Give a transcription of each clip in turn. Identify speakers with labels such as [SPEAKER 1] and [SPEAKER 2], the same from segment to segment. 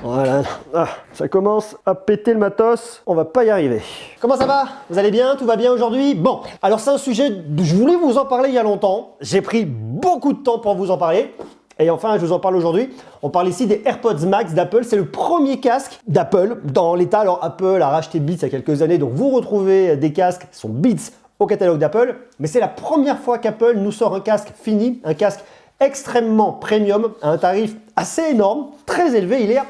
[SPEAKER 1] Voilà, ça commence à péter le matos, on va pas y arriver. Comment ça va? Vous allez bien? Tout va bien aujourd'hui? Bon, alors c'est un sujet, je voulais vous en parler il y a longtemps, j'ai pris beaucoup de temps pour vous en parler. Et enfin, je vous en parle aujourd'hui. On parle ici des AirPods Max d'Apple. C'est le premier casque d'Apple dans l'état. Alors, Apple a racheté Beats il y a quelques années, donc vous retrouvez des casques qui sont Beats au catalogue d'Apple. Mais c'est la première fois qu'Apple nous sort un casque fini, un casque extrêmement premium, à un tarif assez énorme, très élevé. Il est à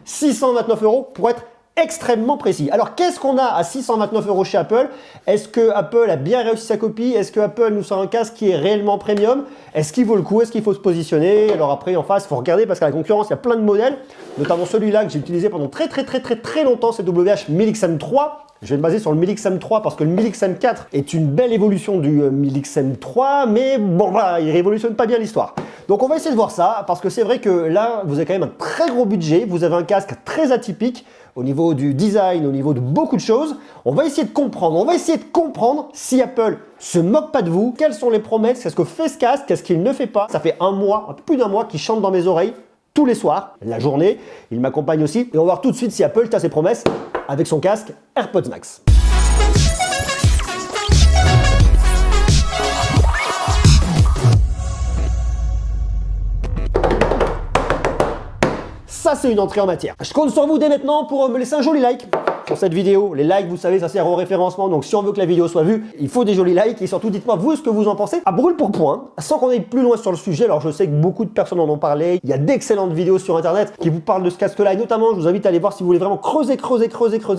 [SPEAKER 1] 629 € pour être extrêmement précis. Alors, qu'est-ce qu'on a à 629 € chez Apple? Est-ce que Apple a bien réussi sa copie? Est-ce que Apple nous sort un casque qui est réellement premium? Est-ce qu'il vaut le coup? Est-ce qu'il faut se positionner? Alors après, en face, il faut regarder parce qu'à la concurrence, il y a plein de modèles, notamment celui-là que j'ai utilisé pendant très longtemps, c'est WH-1000XM3. Je vais me baser sur le 1000XM3 parce que le 1000XM4 est une belle évolution du 1000XM3, mais bon, voilà, il révolutionne pas bien l'histoire. Donc on va essayer de voir ça, parce que c'est vrai que là, vous avez quand même un très gros budget, vous avez un casque très atypique au niveau du design, au niveau de beaucoup de choses. On va essayer de comprendre, si Apple se moque pas de vous, quelles sont les promesses, qu'est-ce que fait ce casque, qu'est-ce qu'il ne fait pas. Ça fait un mois, un peu plus d'un mois qu'il chante dans mes oreilles tous les soirs, la journée, il m'accompagne aussi. Et on va voir tout de suite si Apple tient ses promesses avec son casque AirPods Max. Ça, c'est une entrée en matière. Je compte sur vous dès maintenant pour me laisser un joli like sur cette vidéo. Les likes, vous savez, ça sert au référencement. Donc, si on veut que la vidéo soit vue, il faut des jolis likes. Et surtout, dites-moi, vous, ce que vous en pensez à brûle pour point, sans qu'on aille plus loin sur le sujet. Alors, je sais que beaucoup de personnes en ont parlé. Il y a d'excellentes vidéos sur Internet qui vous parlent de ce casque-là. Et notamment, je vous invite à aller voir si vous voulez vraiment creuser,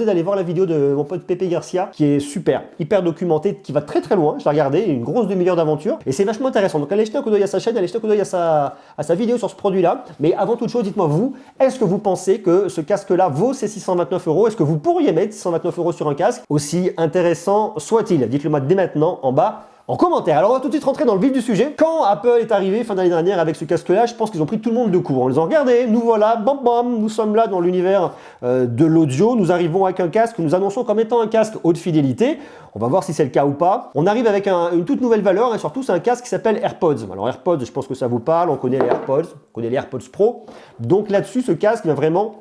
[SPEAKER 1] d'aller voir la vidéo de mon pote Pepe Garcia, qui est super, hyper documentée, qui va très loin. Je l'ai regardé, une grosse demi-heure d'aventure. Et c'est vachement intéressant. Donc, allez jeter un coup d'œil à sa chaîne, allez jeter un coup d'œil à sa vidéo sur ce produit-là. Mais avant toute chose, dites-moi, vous, est-ce que vous pensez que ce casque-là vaut ces 629 €? Est-ce que vous pourriez mettre 629 € sur un casque, aussi intéressant soit-il? Dites-le moi dès maintenant en bas en commentaire. Alors on va tout de suite rentrer dans le vif du sujet. Quand Apple est arrivé fin d'année dernière avec ce casque-là, je pense qu'ils ont pris tout le monde de court. On les a regardés, nous voilà, bam bam, nous sommes là dans l'univers de l'audio. Nous arrivons avec un casque que nous annonçons comme étant un casque haute fidélité. On va voir si c'est le cas ou pas. On arrive avec une toute nouvelle valeur et surtout c'est un casque qui s'appelle AirPods. Alors AirPods, je pense que ça vous parle, on connaît les AirPods, on connaît les AirPods Pro. Donc là-dessus, ce casque va vraiment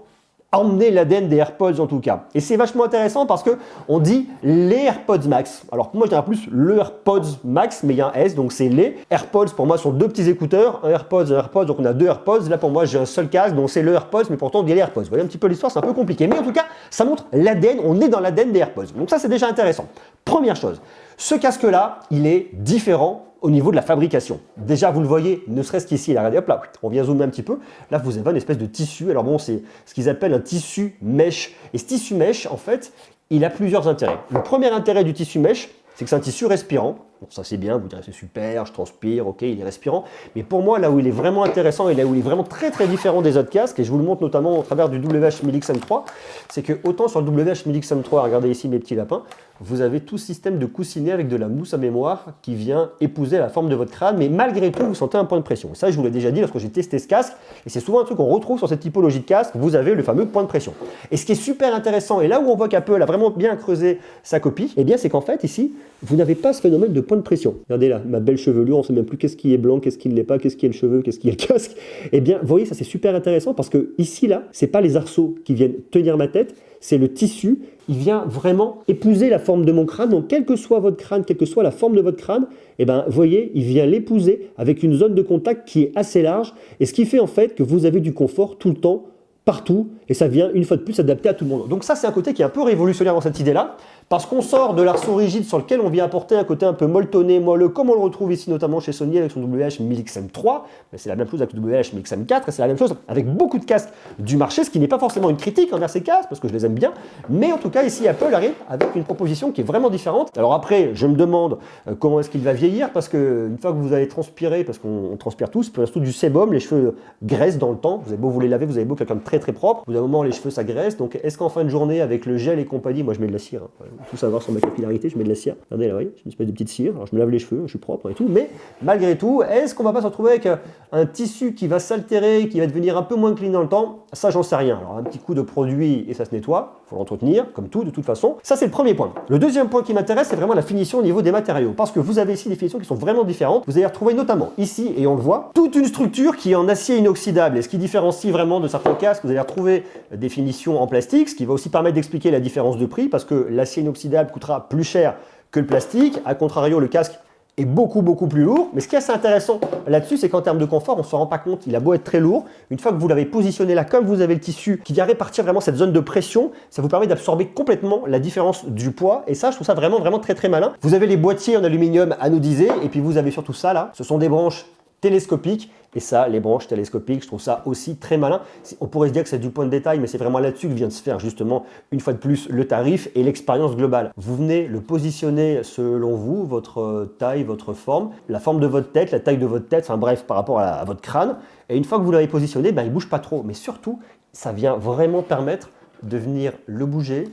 [SPEAKER 1] emmener l'ADN des AirPods en tout cas. Et c'est vachement intéressant parce que on dit les AirPods Max. Alors moi je dirais plus le AirPods Max, mais il y a un S, donc c'est les AirPods. Pour moi ce sont deux petits écouteurs, un AirPods, donc on a deux AirPods. Là pour moi j'ai un seul casque, donc c'est le AirPods, mais pourtant on dit les AirPods. Vous voyez un petit peu l'histoire, c'est un peu compliqué. Mais en tout cas, ça montre l'ADN, on est dans l'ADN des AirPods. Donc ça c'est déjà intéressant. Première chose, ce casque-là, il est différent au niveau de la fabrication. Déjà, vous le voyez, ne serait-ce qu'ici, regardez, hop là, on vient zoomer un petit peu. Là, vous avez une espèce de tissu. Alors bon, c'est ce qu'ils appellent un tissu mèche. Et ce tissu mèche, en fait, il a plusieurs intérêts. Le premier intérêt du tissu mèche, c'est que c'est un tissu respirant. Bon, ça c'est bien, vous direz c'est super, je transpire, ok, il est respirant. Mais pour moi, là où il est vraiment intéressant et là où il est vraiment très différent des autres casques, et je vous le montre notamment au travers du WH-1000XM3, c'est que autant sur le WH-1000XM3, regardez ici mes petits lapins, vous avez tout système de coussinet avec de la mousse à mémoire qui vient épouser la forme de votre crâne, mais malgré tout, vous sentez un point de pression. Et ça, je vous l'ai déjà dit lorsque j'ai testé ce casque, et c'est souvent un truc qu'on retrouve sur cette typologie de casque, vous avez le fameux point de pression. Et ce qui est super intéressant, et là où on voit qu'Apple a vraiment bien creusé sa copie, eh bien c'est qu'en fait, ici, vous n'avez pas ce phénomène de point de pression. Regardez là, ma belle chevelure, on ne sait même plus qu'est-ce qui est blanc, qu'est-ce qui ne l'est pas, qu'est-ce qui est le cheveu, qu'est-ce qui est le casque. Eh bien, vous voyez, ça c'est super intéressant parce que ici, là, c'est pas les arceaux qui viennent tenir ma tête, c'est le tissu, il vient vraiment épouser la forme de mon crâne. Donc, quel que soit votre crâne, quelle que soit la forme de votre crâne, eh ben, vous voyez, il vient l'épouser avec une zone de contact qui est assez large. Et ce qui fait en fait que vous avez du confort tout le temps, partout, et ça vient une fois de plus s'adapter à tout le monde. Donc ça, c'est un côté qui est un peu révolutionnaire dans cette idée-là, parce qu'on sort de l'arceau rigide sur lequel on vient apporter un côté un peu molletonné, moelleux, comme on le retrouve ici notamment chez Sony avec son WH-1000XM3, mais c'est la même chose avec le WH-1000XM4, et c'est la même chose avec beaucoup de casques du marché, ce qui n'est pas forcément une critique envers ces casques, parce que je les aime bien, mais en tout cas ici Apple arrive avec une proposition qui est vraiment différente. Alors après, je me demande comment est-ce qu'il va vieillir, parce qu'une fois que vous allez transpirer, parce qu'on transpire tous, il peut surtout du sébum, les cheveux graissent dans le temps, vous avez beau vous les laver, vous avez beau quelqu'un de très propre, au bout d'un moment les cheveux ça graisse, donc est-ce qu'en fin de journée avec le gel et compagnie, moi je mets de la cire, hein, tout savoir sur ma capillarité, je mets de la cire, regardez là, j'ai une espèce de petite cire, alors je me lave les cheveux, je suis propre et tout, mais malgré tout, est-ce qu'on va pas se retrouver avec un tissu qui va s'altérer, qui va devenir un peu moins clean dans le temps? Ça j'en sais rien. Alors un petit coup de produit et ça se nettoie, il faut l'entretenir, comme tout de toute façon. Ça c'est le premier point. Le deuxième point qui m'intéresse, c'est vraiment la finition au niveau des matériaux, parce que vous avez ici des finitions qui sont vraiment différentes. Vous allez retrouver notamment ici, et on le voit, toute une structure qui est en acier inoxydable, et ce qui différencie vraiment de certains casques casque, vous allez retrouver des finitions en plastique, ce qui va aussi permettre d'expliquer la différence de prix parce que l'acier inoxydable coûtera plus cher que le plastique. A contrario, le casque est beaucoup plus lourd. Mais ce qui est assez intéressant là-dessus, c'est qu'en termes de confort, on ne s'en rend pas compte. Il a beau être très lourd, une fois que vous l'avez positionné là, comme vous avez le tissu qui vient répartir vraiment cette zone de pression, ça vous permet d'absorber complètement la différence du poids. Et ça, je trouve ça vraiment très malin. Vous avez les boîtiers en aluminium anodisé et puis vous avez surtout ça là. Ce sont des branches télescopiques. Et ça, les branches télescopiques, je trouve ça aussi très malin. On pourrait se dire que c'est du point de détail, mais c'est vraiment là-dessus que vient de se faire justement, une fois de plus, le tarif et l'expérience globale. Vous venez le positionner selon vous, votre taille, votre forme, la forme de votre tête, la taille de votre tête, enfin bref, par rapport à votre crâne. Et une fois que vous l'avez positionné, il ne bouge pas trop. Mais surtout, ça vient vraiment permettre de venir le bouger.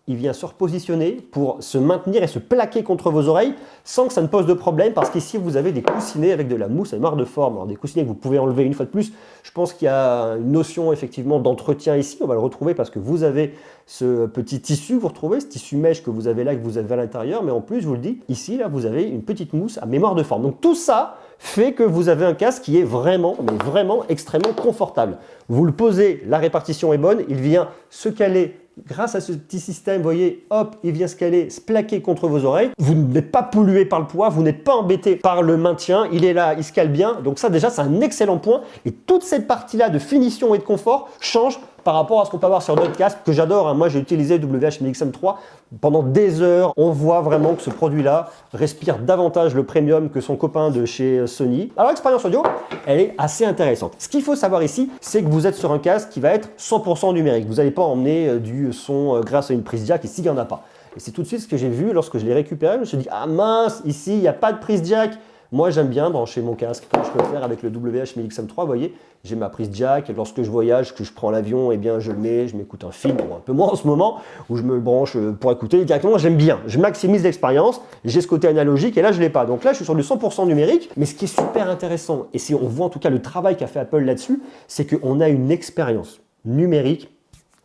[SPEAKER 1] Il vient se repositionner pour se maintenir et se plaquer contre vos oreilles sans que ça ne pose de problème parce qu'ici vous avez des coussinets avec de la mousse à mémoire de forme. Alors des coussinets que vous pouvez enlever une fois de plus. Je pense qu'il y a une notion effectivement d'entretien ici. On va le retrouver parce que vous avez ce petit tissu que vous retrouvez, ce tissu mèche que vous avez là, que vous avez à l'intérieur. Mais en plus, je vous le dis, ici, là, vous avez une petite mousse à mémoire de forme. Donc tout ça fait que vous avez un casque qui est vraiment, mais vraiment extrêmement confortable. Vous le posez, la répartition est bonne, il vient se caler. Grâce à ce petit système, vous voyez, hop, il vient se caler, se plaquer contre vos oreilles. Vous n'êtes pas pollué par le poids, vous n'êtes pas embêté par le maintien. Il est là, il se cale bien. Donc ça, déjà, c'est un excellent point. Et toute cette partie-là de finition et de confort change par rapport à ce qu'on peut avoir sur d'autres casques que j'adore. Moi, j'ai utilisé le WH-1000XM3 pendant des heures. On voit vraiment que ce produit-là respire davantage le premium que son copain de chez Sony. Alors, l'expérience audio, elle est assez intéressante. Ce qu'il faut savoir ici, c'est que vous êtes sur un casque qui va être 100% numérique. Vous n'allez pas emmener du son grâce à une prise jack ici, il n'y en a pas. Et c'est tout de suite ce que j'ai vu lorsque je l'ai récupéré. Je me suis dit, ah mince, ici, il n'y a pas de prise jack. Moi, j'aime bien brancher mon casque comme je peux le faire avec le WH-1000XM3. Vous voyez, j'ai ma prise jack. Et lorsque je voyage, que je prends l'avion, eh bien, je le mets, je m'écoute un film, bon, un peu moins en ce moment, où je me branche pour écouter directement. J'aime bien. Je maximise l'expérience. J'ai ce côté analogique et là, je ne l'ai pas. Donc là, je suis sur du 100% numérique. Mais ce qui est super intéressant, et si on voit en tout cas le travail qu'a fait Apple là-dessus, c'est qu'on a une expérience numérique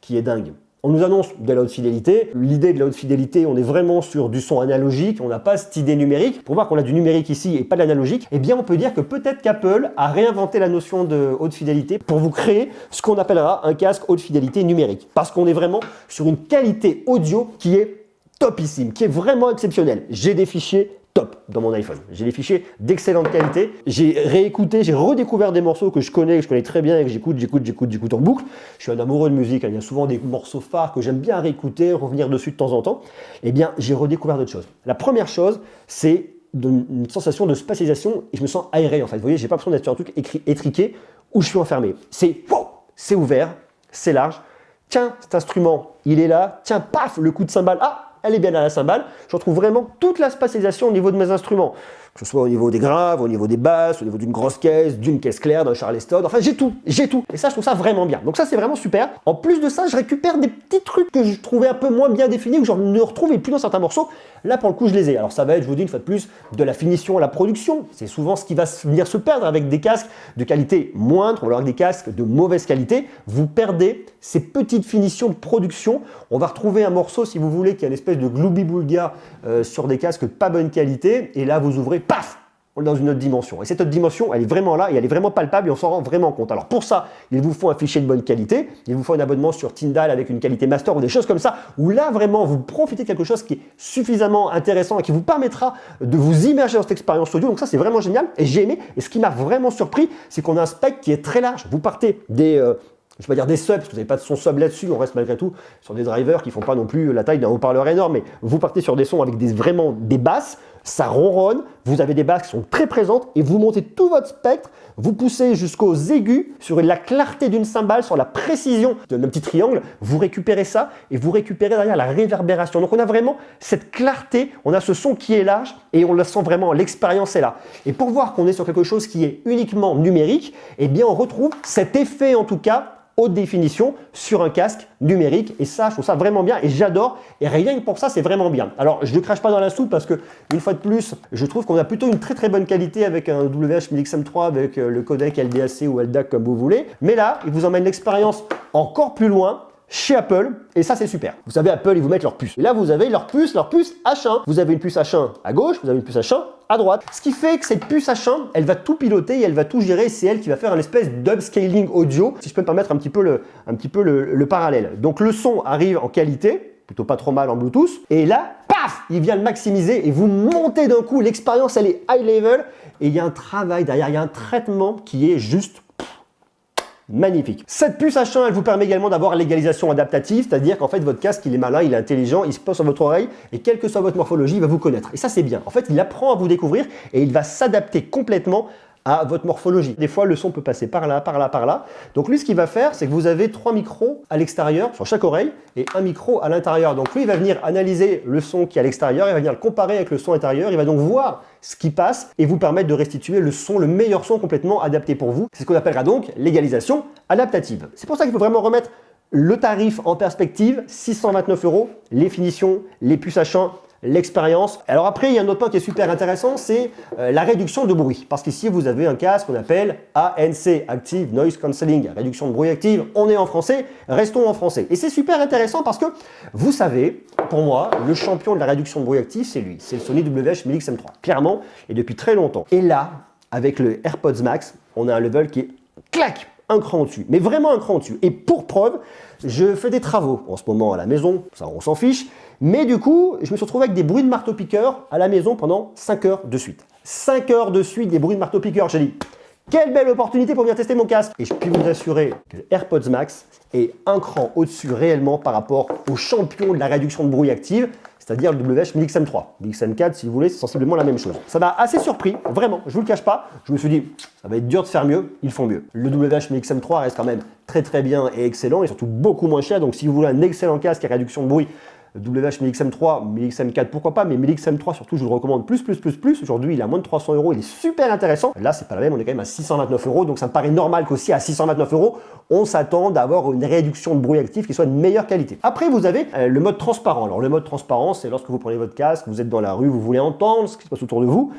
[SPEAKER 1] qui est dingue. On nous annonce de la haute fidélité. L'idée de la haute fidélité, on est vraiment sur du son analogique. On n'a pas cette idée numérique. Pour voir qu'on a du numérique ici et pas de l'analogique, eh bien, on peut dire que peut-être qu'Apple a réinventé la notion de haute fidélité pour vous créer ce qu'on appellera un casque haute fidélité numérique. Parce qu'on est vraiment sur une qualité audio qui est topissime, qui est vraiment exceptionnelle. J'ai des fichiers top dans mon iPhone. J'ai des fichiers d'excellente qualité. J'ai réécouté, j'ai redécouvert des morceaux que je connais très bien et que j'écoute en boucle. Je suis un amoureux de musique. Il y a souvent des morceaux phares que j'aime bien réécouter, revenir dessus de temps en temps. Eh bien, j'ai redécouvert d'autres choses. La première chose, c'est une sensation de spatialisation et je me sens aéré en fait. Vous voyez, j'ai pas besoin d'être sur un truc étriqué où je suis enfermé. C'est wow, c'est ouvert, c'est large. Tiens, cet instrument, il est là. Tiens, paf, le coup de cymbale. Ah, elle est bien à la cymbale. Je retrouve vraiment toute la spatialisation au niveau de mes instruments. Que ce soit au niveau des graves, au niveau des basses, au niveau d'une grosse caisse, d'une caisse claire, d'un Charleston. Enfin, j'ai tout. Et ça, je trouve ça vraiment bien. Donc ça, c'est vraiment super. En plus de ça, je récupère des petits trucs que je trouvais un peu moins bien définis, que je ne retrouvais plus dans certains morceaux. Là, pour le coup, je les ai. Alors ça va être, je vous dis une fois de plus, de la finition à la production. C'est souvent ce qui va venir se perdre avec des casques de qualité moindre, ou alors avec des casques de mauvaise qualité. Vous perdez ces petites finitions de production. On va retrouver un morceau, si vous voulez, qui a une espèce de gloubi-boulga sur des casques de pas bonne qualité. Et là, vous ouvrez, paf, on est dans une autre dimension. Et cette autre dimension, elle est vraiment là et elle est vraiment palpable et on s'en rend vraiment compte. Alors pour ça, il vous faut un fichier de bonne qualité, il vous faut un abonnement sur Tyndall avec une qualité master ou des choses comme ça, où là vraiment vous profitez de quelque chose qui est suffisamment intéressant et qui vous permettra de vous immerger dans cette expérience audio. Donc ça, c'est vraiment génial et j'ai aimé. Et ce qui m'a vraiment surpris, c'est qu'on a un spectre qui est très large. Vous partez des... je ne vais pas dire des subs, parce que vous n'avez pas de son sub là-dessus, on reste malgré tout sur des drivers qui ne font pas non plus la taille d'un haut-parleur énorme, mais vous partez sur des sons avec vraiment des basses, ça ronronne, vous avez des basses qui sont très présentes et vous montez tout votre spectre, vous poussez jusqu'aux aigus sur la clarté d'une cymbale, sur la précision d'un petit triangle, vous récupérez ça et vous récupérez derrière la réverbération. Donc on a vraiment cette clarté, on a ce son qui est large et on le sent vraiment, l'expérience est là. Et pour voir qu'on est sur quelque chose qui est uniquement numérique, eh bien on retrouve cet effet en tout cas haute définition sur un casque numérique et ça, je trouve ça vraiment bien et j'adore et rien que pour ça, c'est vraiment bien. Alors, je ne crache pas dans la soupe parce que une fois de plus, je trouve qu'on a plutôt une très bonne qualité avec un WH-1000XM3 avec le codec LDAC ou LDAC comme vous voulez, mais là, il vous emmène l'expérience encore plus loin chez Apple, et ça c'est super. Vous savez, Apple, ils vous mettent leur puce. Et là, vous avez leur puce H1. Vous avez une puce H1 à gauche, vous avez une puce H1 à droite. Ce qui fait que cette puce H1, elle va tout piloter et elle va tout gérer. C'est elle qui va faire une espèce d'upscaling audio, si je peux me permettre un petit peu le parallèle. Donc le son arrive en qualité, plutôt pas trop mal en Bluetooth, et là, paf, il vient le maximiser et vous montez d'un coup. L'expérience, elle est high level et il y a un travail derrière, il y a un traitement qui est juste magnifique. Cette puce H1, elle vous permet également d'avoir l'égalisation adaptative, c'est-à-dire qu'en fait, votre casque, il est malin, il est intelligent, il se pose sur votre oreille et quelle que soit votre morphologie, il va vous connaître. Et ça, c'est bien. En fait, il apprend à vous découvrir et il va s'adapter complètement à votre morphologie. Des fois, le son peut passer par là, par là, par là. Donc lui, ce qu'il va faire, c'est que vous avez 3 micros à l'extérieur, sur chaque oreille, et un micro à l'intérieur. Donc lui, il va venir analyser le son qui est à l'extérieur, il va venir le comparer avec le son intérieur, il va donc voir ce qui passe et vous permettre de restituer le son, le meilleur son complètement adapté pour vous. C'est ce qu'on appellera donc l'égalisation adaptative. C'est pour ça qu'il faut vraiment remettre le tarif en perspective, 629 €, les finitions, les puces H1, l'expérience. Alors après, il y a un autre point qui est super intéressant, c'est la réduction de bruit. Parce qu'ici, vous avez un casque qu'on appelle ANC, Active Noise Cancelling, réduction de bruit active. On est en français, restons en français. Et c'est super intéressant parce que, vous savez, pour moi, le champion de la réduction de bruit active, c'est lui. C'est le Sony WH-1000XM3, clairement, et depuis très longtemps. Et là, avec le AirPods Max, on a un level qui est, clac, un cran au-dessus, mais vraiment un cran au-dessus. Et pour preuve, je fais des travaux en ce moment à la maison, ça on s'en fiche, mais du coup, je me suis retrouvé avec des bruits de marteau-piqueur à la maison pendant 5 heures de suite. 5 heures de suite, des bruits de marteau-piqueur. J'ai dit, quelle belle opportunité pour venir tester mon casque. Et je puis vous assurer que le AirPods Max est un cran au-dessus réellement par rapport au champion de la réduction de bruit active, c'est-à-dire le WH-1000XM3. XM4, si vous voulez, c'est sensiblement la même chose. Ça m'a assez surpris, vraiment, je vous le cache pas. Je me suis dit, ça va être dur de faire mieux, ils font mieux. Le WH-1000XM3 reste quand même très très bien et excellent, et surtout beaucoup moins cher. Donc si vous voulez un excellent casque à réduction de bruit, WH-1000XM3, 1000XM4, pourquoi pas, mais 1000XM3 surtout, je vous le recommande plus. Aujourd'hui, il est à moins de 300 €, il est super intéressant. Là, c'est pas la même, on est quand même à 629 €, donc ça me paraît normal qu'aussi à 629 €, on s'attend d'avoir une réduction de bruit actif qui soit de meilleure qualité. Après, vous avez le mode transparent. Alors, le mode transparent, c'est lorsque vous prenez votre casque, vous êtes dans la rue, vous voulez entendre ce qui se passe autour de vous,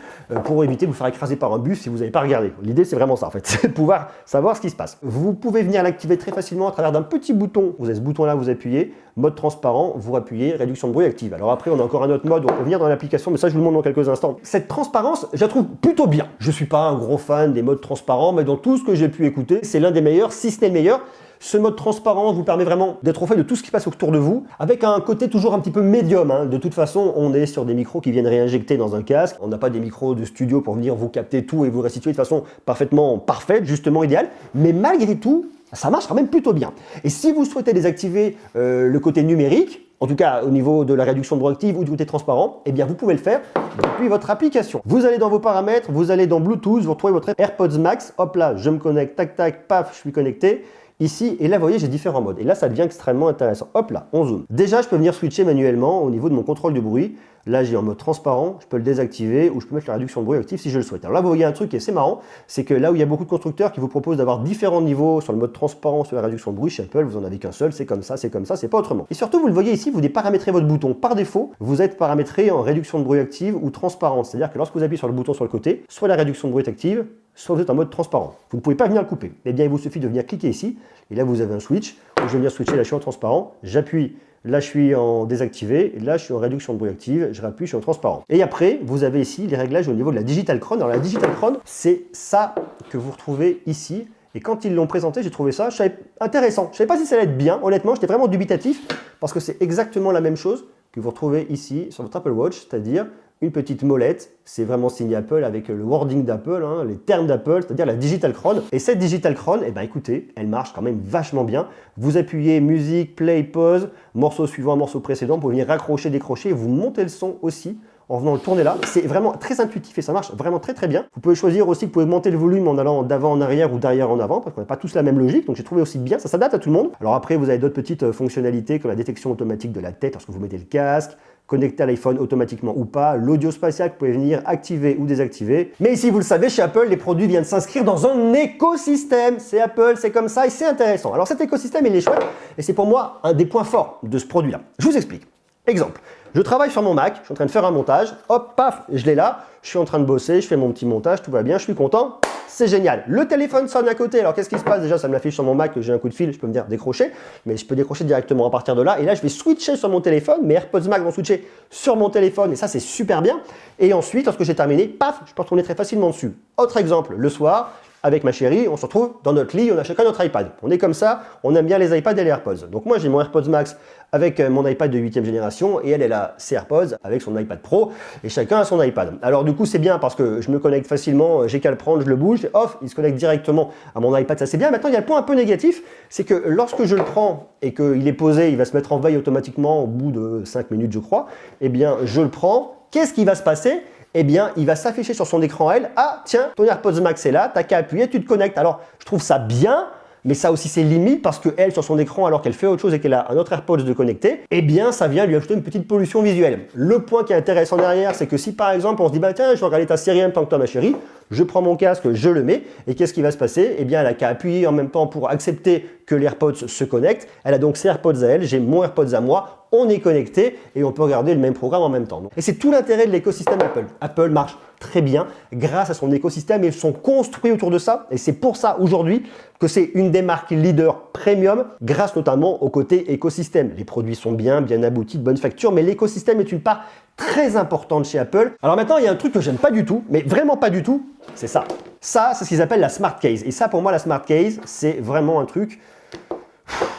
[SPEAKER 1] pour éviter de vous faire écraser par un bus si vous n'avez pas regardé. L'idée, c'est vraiment ça, en fait, c'est de pouvoir savoir ce qui se passe. Vous pouvez venir l'activer très facilement à travers d'un petit bouton. Vous avez ce bouton-là, vous appuyez, mode transparent, vous appuyez, réduction de bruit active. Alors après, on a encore un autre mode, on peut venir dans l'application, mais ça, je vous le montre dans quelques instants. Cette transparence, je la trouve plutôt bien. Je ne suis pas un gros fan des modes transparents, mais dans tout ce que j'ai pu écouter, c'est l'un des meilleurs, si ce n'est le meilleur. Ce mode transparent vous permet vraiment d'être au fait de tout ce qui passe autour de vous, avec un côté toujours un petit peu médium. Hein. De toute façon, on est sur des micros qui viennent réinjecter dans un casque. On n'a pas des micros de studio pour venir vous capter tout et vous restituer de façon parfaitement parfaite, justement idéale. Mais malgré tout, ça marche quand même plutôt bien. Et si vous souhaitez désactiver le côté numérique, en tout cas au niveau de la réduction de bruit active ou du côté transparent, eh bien vous pouvez le faire depuis votre application. Vous allez dans vos paramètres, vous allez dans Bluetooth, vous retrouvez votre AirPods Max. Hop là, je me connecte, tac tac, paf, je suis connecté. Ici, et là, vous voyez, j'ai différents modes. Et là, ça devient extrêmement intéressant. Hop là, on zoome. Déjà, je peux venir switcher manuellement au niveau de mon contrôle de bruit. Là, j'ai en mode transparent, je peux le désactiver ou je peux mettre la réduction de bruit active si je le souhaite. Alors là, vous voyez un truc qui est assez marrant, c'est que là où il y a beaucoup de constructeurs qui vous proposent d'avoir différents niveaux sur le mode transparent, sur la réduction de bruit, chez Apple, vous en avez qu'un seul, c'est comme ça, c'est pas autrement. Et surtout, vous le voyez ici, vous déparamétrez votre bouton. Par défaut, vous êtes paramétré en réduction de bruit active ou transparente. C'est-à-dire que lorsque vous appuyez sur le bouton sur le côté, soit la réduction de bruit est active, soit vous êtes en mode transparent. Vous ne pouvez pas venir le couper. Eh bien, il vous suffit de venir cliquer ici, et là, vous avez un switch, où je vais venir switcher, là, je suis en transparent, j'appuie. Là, je suis en désactivé. Là, je suis en réduction de bruit active. Je rappuie, je suis en transparent. Et après, vous avez ici les réglages au niveau de la Digital Crown. Alors, la Digital Crown, c'est ça que vous retrouvez ici. Et quand ils l'ont présenté, j'ai trouvé ça intéressant. Je ne savais pas si ça allait être bien. Honnêtement, j'étais vraiment dubitatif parce que c'est exactement la même chose que vous retrouvez ici sur votre Apple Watch, c'est-à-dire une petite molette, c'est vraiment signé Apple avec le wording d'Apple, hein, les termes d'Apple, c'est-à-dire la Digital Crown. Et cette Digital Crown, eh ben écoutez, elle marche quand même vachement bien. Vous appuyez musique, play, pause, morceau suivant, morceau précédent, vous pouvez venir raccrocher, décrocher, et vous montez le son aussi en venant le tourner là. C'est vraiment très intuitif et ça marche vraiment très très bien. Vous pouvez choisir aussi que vous pouvez monter le volume en allant d'avant en arrière ou d'arrière en avant, parce qu'on n'a pas tous la même logique, donc j'ai trouvé aussi bien, ça s'adapte à tout le monde. Alors après, vous avez d'autres petites fonctionnalités comme la détection automatique de la tête lorsque vous mettez le casque, connecté à l'iPhone automatiquement ou pas, l'audio spatial que vous pouvez venir activer ou désactiver. Mais ici, vous le savez, chez Apple, les produits viennent s'inscrire dans un écosystème. C'est Apple, c'est comme ça et c'est intéressant. Alors cet écosystème, il est chouette et c'est pour moi un des points forts de ce produit-là. Je vous explique. Exemple, je travaille sur mon Mac, je suis en train de faire un montage, hop, paf, je l'ai là, je suis en train de bosser, je fais mon petit montage, tout va bien, je suis content. c'est génial. Le téléphone sonne à côté. Alors qu'est-ce qui se passe? Déjà, ça me l'affiche sur mon Mac, j'ai un coup de fil, je peux me dire décrocher, mais je peux décrocher directement à partir de là. Et là, je vais switcher sur mon téléphone. Mes AirPods Max vont switcher sur mon téléphone et ça, c'est super bien. Et ensuite, lorsque j'ai terminé, paf, je peux retourner très facilement dessus. Autre exemple, le soir, avec ma chérie, on se retrouve dans notre lit, on a chacun notre iPad. On est comme ça, on aime bien les iPads et les AirPods. Donc moi, j'ai mon AirPods Max avec mon iPad de 8e génération et elle a ses AirPods avec son iPad Pro et chacun a son iPad. Alors du coup, c'est bien parce que je me connecte facilement, j'ai qu'à le prendre, je le bouge, off, il se connecte directement à mon iPad, ça c'est bien. Maintenant, il y a le point un peu négatif, c'est que lorsque je le prends et qu'il est posé, il va se mettre en veille automatiquement au bout de 5 minutes, je crois, eh bien, je le prends, qu'est-ce qui va se passer? Eh bien, il va s'afficher sur son écran à elle. Ah, tiens, ton AirPods Max est là, t'as qu'à appuyer, tu te connectes. Alors, je trouve ça bien, mais ça aussi c'est limite parce que elle, sur son écran, alors qu'elle fait autre chose et qu'elle a un autre AirPods de connecté, eh bien, ça vient lui ajouter une petite pollution visuelle. Le point qui est intéressant derrière, c'est que si par exemple, on se dit, bah tiens, je vais regarder ta série en même temps que toi, ma chérie, je prends mon casque, je le mets, et qu'est-ce qui va se passer? Eh bien, elle a qu'à appuyer en même temps pour accepter que les AirPods se connectent. Elle a donc ses AirPods à elle, j'ai mon AirPods à moi, on est connecté et on peut regarder le même programme en même temps. Et c'est tout l'intérêt de l'écosystème Apple. Apple marche très bien grâce à son écosystème et ils sont construits autour de ça. Et c'est pour ça aujourd'hui que c'est une des marques leaders premium grâce notamment au côté écosystème. Les produits sont bien aboutis, de bonne facture, mais l'écosystème est une part très importante chez Apple. Alors maintenant, il y a un truc que j'aime pas du tout, mais vraiment pas du tout, c'est ça. Ça, c'est ce qu'ils appellent la Smart Case. Et ça, pour moi, la Smart Case, c'est vraiment un truc,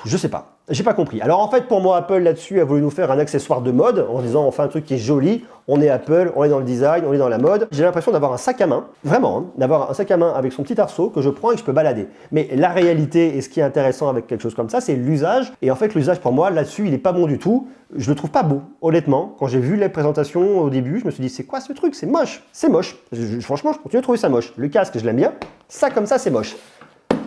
[SPEAKER 1] je sais pas. J'ai pas compris. Alors en fait, pour moi, Apple là-dessus a voulu nous faire un accessoire de mode en disant on fait un truc qui est joli, on est Apple, on est dans le design, on est dans la mode. J'ai l'impression d'avoir un sac à main, vraiment, hein, d'avoir un sac à main avec son petit arceau que je prends et que je peux balader. Mais la réalité et ce qui est intéressant avec quelque chose comme ça, c'est l'usage. Et en fait, l'usage pour moi là-dessus, il est pas bon du tout. Je le trouve pas beau, honnêtement. Quand j'ai vu les présentations au début, je me suis dit c'est quoi ce truc? C'est moche, c'est moche. Franchement, je continue de trouver ça moche. Le casque, je l'aime bien. Ça comme ça, c'est moche.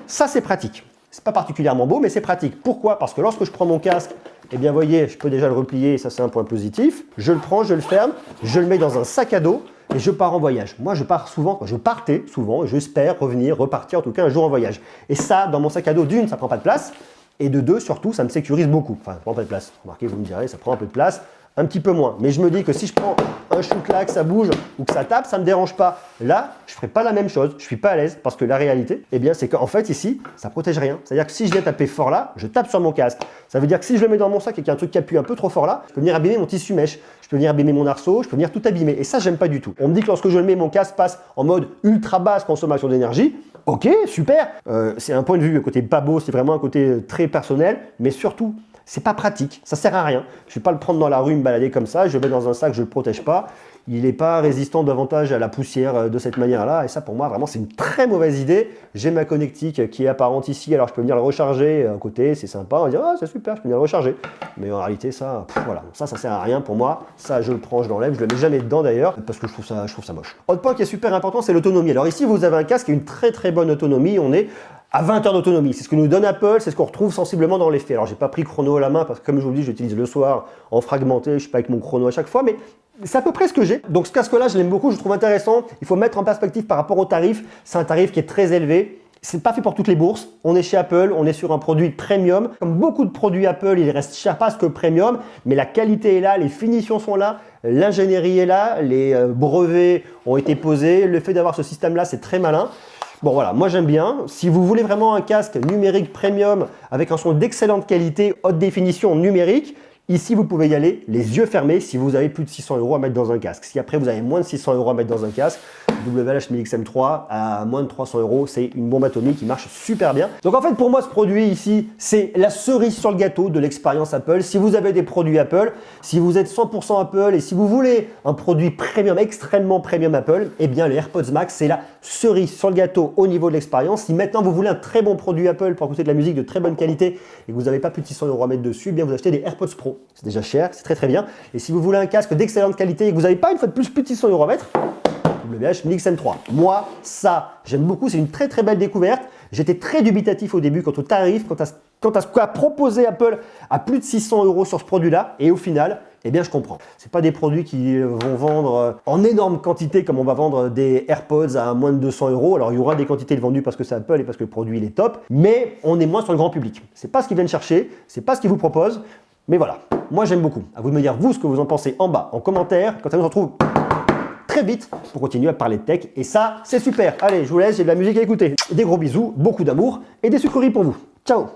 [SPEAKER 1] Ça, c'est pratique. C'est pas particulièrement beau, mais c'est pratique. Pourquoi? Parce que lorsque je prends mon casque, eh bien, voyez, je peux déjà le replier, et ça, c'est un point positif. Je le prends, je le ferme, je le mets dans un sac à dos et je pars en voyage. Moi, je pars souvent, je partais souvent, et j'espère revenir, repartir en tout cas un jour en voyage. Et ça, dans mon sac à dos, d'une, ça prend pas de place, et de deux, surtout, ça me sécurise beaucoup. Enfin, ça prend pas de place. Remarquez, vous me direz, ça prend un peu de place. Un petit peu moins. Mais je me dis que si je prends un shoot là, que ça bouge ou que ça tape, ça ne me dérange pas. Là, je ne ferai pas la même chose. Je ne suis pas à l'aise parce que la réalité, eh bien, c'est qu'en fait, ici, ça ne protège rien. C'est-à-dire que si je viens taper fort là, je tape sur mon casque. Ça veut dire que si je le mets dans mon sac et qu'il y a un truc qui appuie un peu trop fort là, je peux venir abîmer mon tissu mèche. Je peux venir abîmer mon arceau, je peux venir tout abîmer. Et ça, j'aime pas du tout. On me dit que lorsque je le mets, mon casque passe en mode ultra basse consommation d'énergie. Ok, super. C'est un point de vue, un côté pas beau, c'est vraiment un côté très personnel, mais surtout, c'est pas pratique, ça sert à rien. Je vais pas le prendre dans la rue, me balader comme ça, je le mets dans un sac, je le protège pas. Il n'est pas résistant davantage à la poussière de cette manière-là. Et ça, pour moi, vraiment, c'est une très mauvaise idée. J'ai ma connectique qui est apparente ici, alors je peux venir le recharger à côté, c'est sympa. On va dire, ah, c'est super, je peux venir le recharger. Mais en réalité, ça, voilà, ça sert à rien pour moi. Ça, je le prends, je l'enlève, je le mets jamais dedans d'ailleurs, parce que je trouve ça moche. Autre point qui est super important, c'est l'autonomie. Alors ici, vous avez un casque qui a une très très bonne autonomie. On est à 20 heures d'autonomie. C'est ce que nous donne Apple, c'est ce qu'on retrouve sensiblement dans les faits. Alors, j'ai pas pris chrono à la main parce que, comme je vous le dis, j'utilise le soir en fragmenté, je suis pas avec mon chrono à chaque fois, mais c'est à peu près ce que j'ai. Donc, ce casque-là, je l'aime beaucoup, je le trouve intéressant. Il faut mettre en perspective par rapport au tarif. C'est un tarif qui est très élevé. C'est pas fait pour toutes les bourses. On est chez Apple, on est sur un produit premium. Comme beaucoup de produits Apple, il reste cher parce que premium, mais la qualité est là, les finitions sont là, l'ingénierie est là, les brevets ont été posés. Le fait d'avoir ce système-là, c'est très malin. Bon voilà, moi j'aime bien. Si vous voulez vraiment un casque numérique premium avec un son d'excellente qualité, haute définition numérique, ici vous pouvez y aller les yeux fermés si vous avez plus de 600 € à mettre dans un casque. Si après vous avez moins de 600 € à mettre dans un casque, WH-1000XM3 à moins de 300 €, c'est une bombe atomique qui marche super bien. Donc en fait pour moi ce produit ici, c'est la cerise sur le gâteau de l'expérience Apple. Si vous avez des produits Apple, si vous êtes 100% Apple et si vous voulez un produit premium, extrêmement premium Apple, eh bien les AirPods Max c'est la cerise sur le gâteau au niveau de l'expérience. Si maintenant vous voulez un très bon produit Apple pour écouter de la musique de très bonne qualité et que vous n'avez pas plus de 600 € à mettre dessus, eh bien vous achetez des AirPods Pro. C'est déjà cher, c'est très très bien. Et si vous voulez un casque d'excellente qualité et que vous n'avez pas une fois de plus de 600 € à mettre, WH-1000XM3. Moi, ça, j'aime beaucoup, c'est une très très belle découverte. J'étais très dubitatif au début quant au tarif, quant à ce qu'a proposé Apple à plus de 600 € sur ce produit-là. Et au final, eh bien je comprends. Ce pas des produits qui vont vendre en énorme quantité comme on va vendre des AirPods à moins de 200 €. Alors il y aura des quantités vendues parce que c'est Apple et parce que le produit il est top. Mais on est moins sur le grand public. C'est pas ce qu'ils viennent chercher, c'est pas ce qu'ils vous proposent. Mais voilà, moi j'aime beaucoup. À vous de me dire vous ce que vous en pensez en bas, en commentaire. Quand ça, on se retrouve très vite pour continuer à parler de tech. Et ça, c'est super. Allez, je vous laisse, j'ai de la musique à écouter. Des gros bisous, beaucoup d'amour et des sucreries pour vous. Ciao!